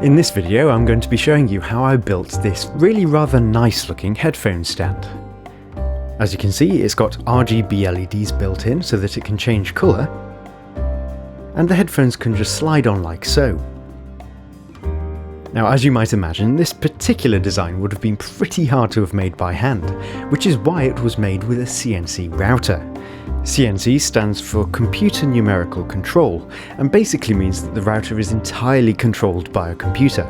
In this video I'm going to be showing you how I built this really rather nice looking headphone stand. As you can see, it's got RGB LEDs built in so that it can change colour, and the headphones can just slide on like so. Now, as you might imagine, this particular design would have been pretty hard to have made by hand, which is why it was made with a CNC router. CNC stands for Computer Numerical Control, and basically means that the router is entirely controlled by a computer.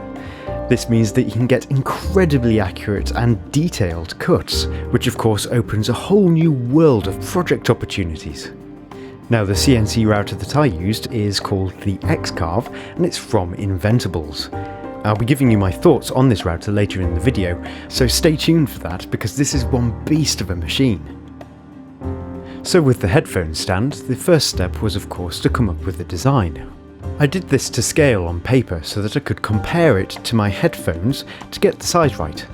This means that you can get incredibly accurate and detailed cuts, which of course opens a whole new world of project opportunities. Now, the CNC router that I used is called the x-carve, and it's from Inventables. I'll be giving you my thoughts on this router later in the video, so stay tuned for that because this is one beast of a machine. So with the headphone stand, the first step was of course to come up with a design. I did this to scale on paper so that I could compare it to my headphones to get the size right.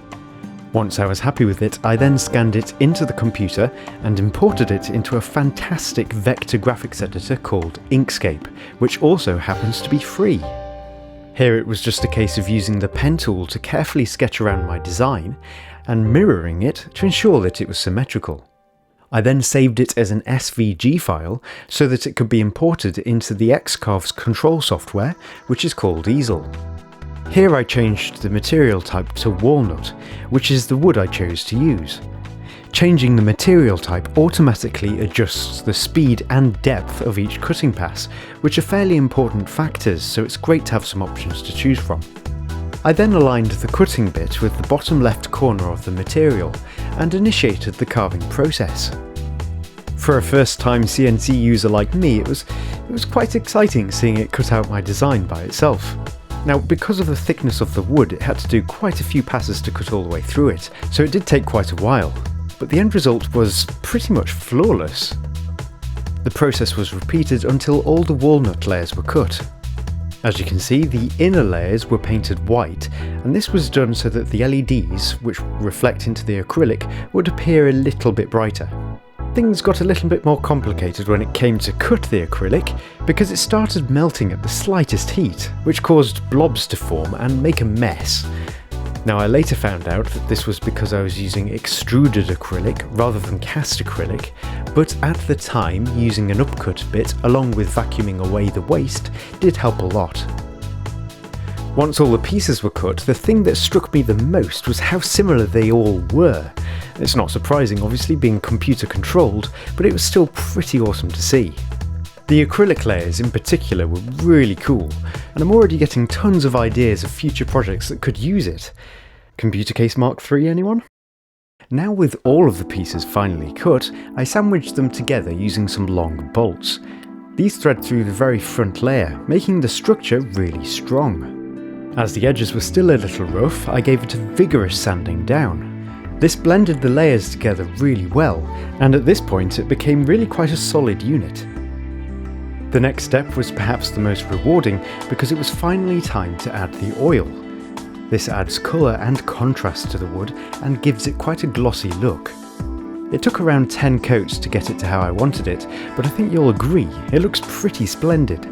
Once I was happy with it, I then scanned it into the computer and imported it into a fantastic vector graphics editor called Inkscape, which also happens to be free. Here it was just a case of using the pen tool to carefully sketch around my design and mirroring it to ensure that it was symmetrical. I then saved it as an SVG file so that it could be imported into the x-carve's control software, which is called Easel. Here I changed the material type to walnut, which is the wood I chose to use. Changing the material type automatically adjusts the speed and depth of each cutting pass, which are fairly important factors, so it's great to have some options to choose from. I then aligned the cutting bit with the bottom left corner of the material and initiated the carving process. For a first-time CNC user like me, it was quite exciting seeing it cut out my design by itself. Now, because of the thickness of the wood, it had to do quite a few passes to cut all the way through it, so it did take quite a while. But the end result was pretty much flawless. The process was repeated until all the walnut layers were cut. As you can see, the inner layers were painted white, and this was done so that the LEDs, which reflect into the acrylic, would appear a little bit brighter. Things got a little bit more complicated when it came to cut the acrylic, because it started melting at the slightest heat, which caused blobs to form and make a mess. Now, I later found out that this was because I was using extruded acrylic rather than cast acrylic, but at the time using an upcut bit along with vacuuming away the waste did help a lot. Once all the pieces were cut, the thing that struck me the most was how similar they all were. It's not surprising, obviously, being computer controlled, but it was still pretty awesome to see. The acrylic layers in particular were really cool, and I'm already getting tons of ideas of future projects that could use it. Computer Case Mark III, anyone? Now with all of the pieces finally cut, I sandwiched them together using some long bolts. These thread through the very front layer, making the structure really strong. As the edges were still a little rough, I gave it a vigorous sanding down. This blended the layers together really well, and at this point it became really quite a solid unit. The next step was perhaps the most rewarding because it was finally time to add the oil. This adds colour and contrast to the wood and gives it quite a glossy look. It took around 10 coats to get it to how I wanted it, but I think you'll agree, it looks pretty splendid.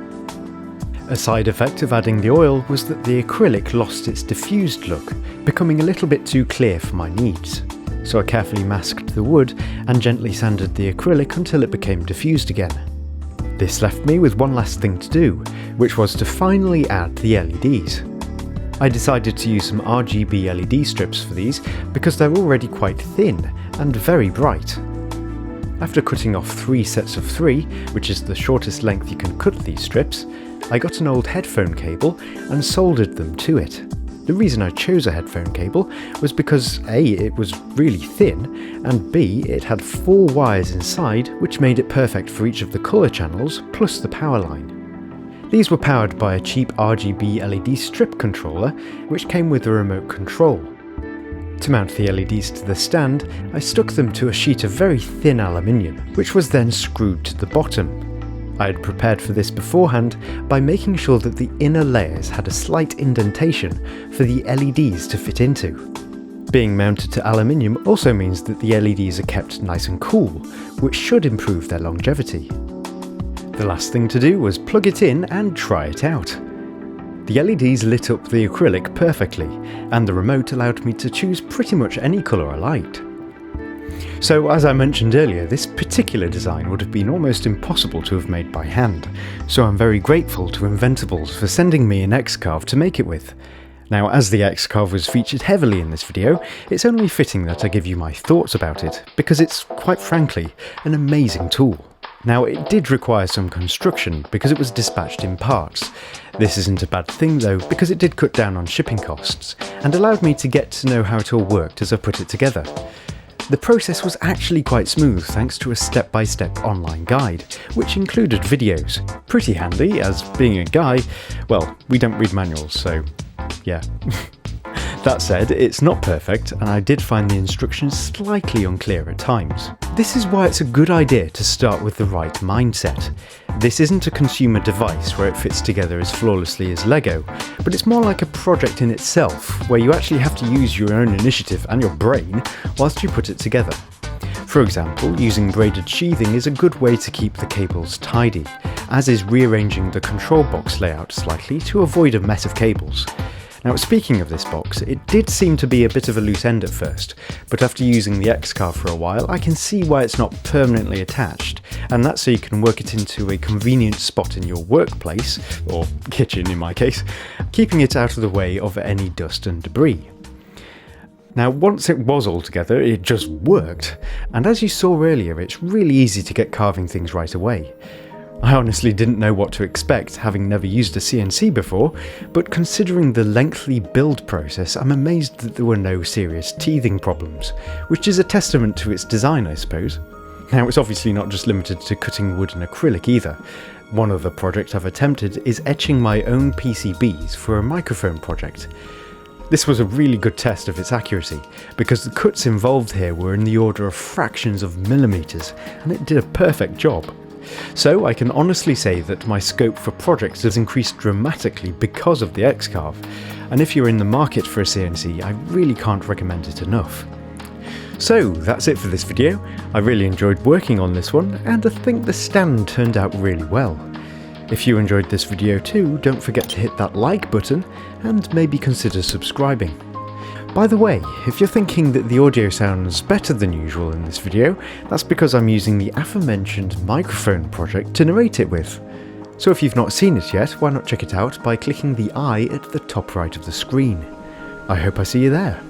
A side effect of adding the oil was that the acrylic lost its diffused look, becoming a little bit too clear for my needs. So I carefully masked the wood and gently sanded the acrylic until it became diffused again. This left me with one last thing to do, which was to finally add the LEDs. I decided to use some RGB LED strips for these because they're already quite thin and very bright. After cutting off 3 sets of 3, which is the shortest length you can cut these strips, I got an old headphone cable and soldered them to it. The reason I chose a headphone cable was because A, it was really thin, and B, it had 4 wires inside, which made it perfect for each of the colour channels, plus the power line. These were powered by a cheap RGB LED strip controller, which came with a remote control. To mount the LEDs to the stand, I stuck them to a sheet of very thin aluminium, which was then screwed to the bottom. I had prepared for this beforehand by making sure that the inner layers had a slight indentation for the LEDs to fit into. Being mounted to aluminium also means that the LEDs are kept nice and cool, which should improve their longevity. The last thing to do was plug it in and try it out. The LEDs lit up the acrylic perfectly, and the remote allowed me to choose pretty much any colour I liked. So as I mentioned earlier, this particular design would have been almost impossible to have made by hand, so I'm very grateful to Inventables for sending me an x-carve to make it with. Now, as the x-carve was featured heavily in this video, it's only fitting that I give you my thoughts about it, because it's, quite frankly, an amazing tool. Now, it did require some construction because it was dispatched in parts. This isn't a bad thing though, because it did cut down on shipping costs, and allowed me to get to know how it all worked as I put it together. The process was actually quite smooth thanks to a step-by-step online guide, which included videos. Pretty handy, as being a guy, well, we don't read manuals, so yeah. That said, it's not perfect, and I did find the instructions slightly unclear at times. This is why it's a good idea to start with the right mindset. This isn't a consumer device where it fits together as flawlessly as Lego, but it's more like a project in itself, where you actually have to use your own initiative and your brain whilst you put it together. For example, using braided sheathing is a good way to keep the cables tidy, as is rearranging the control box layout slightly to avoid a mess of cables. Now, speaking of this box, it did seem to be a bit of a loose end at first, but after using the x-carve for a while, I can see why it's not permanently attached, and that's so you can work it into a convenient spot in your workplace, or kitchen in my case, keeping it out of the way of any dust and debris. Now, once it was all together, it just worked, and as you saw earlier, it's really easy to get carving things right away. I honestly didn't know what to expect, having never used a CNC before, but considering the lengthy build process, I'm amazed that there were no serious teething problems, which is a testament to its design, I suppose. Now, it's obviously not just limited to cutting wood and acrylic either. One other project I've attempted is etching my own PCBs for a microphone project. This was a really good test of its accuracy, because the cuts involved here were in the order of fractions of millimeters, and it did a perfect job. So I can honestly say that my scope for projects has increased dramatically because of the x-carve, and if you're in the market for a CNC, I really can't recommend it enough. So that's it for this video. I really enjoyed working on this one, and I think the stand turned out really well. If you enjoyed this video too, don't forget to hit that like button, and maybe consider subscribing. By the way, if you're thinking that the audio sounds better than usual in this video, that's because I'm using the aforementioned microphone project to narrate it with. So if you've not seen it yet, why not check it out by clicking the eye at the top right of the screen. I hope I see you there.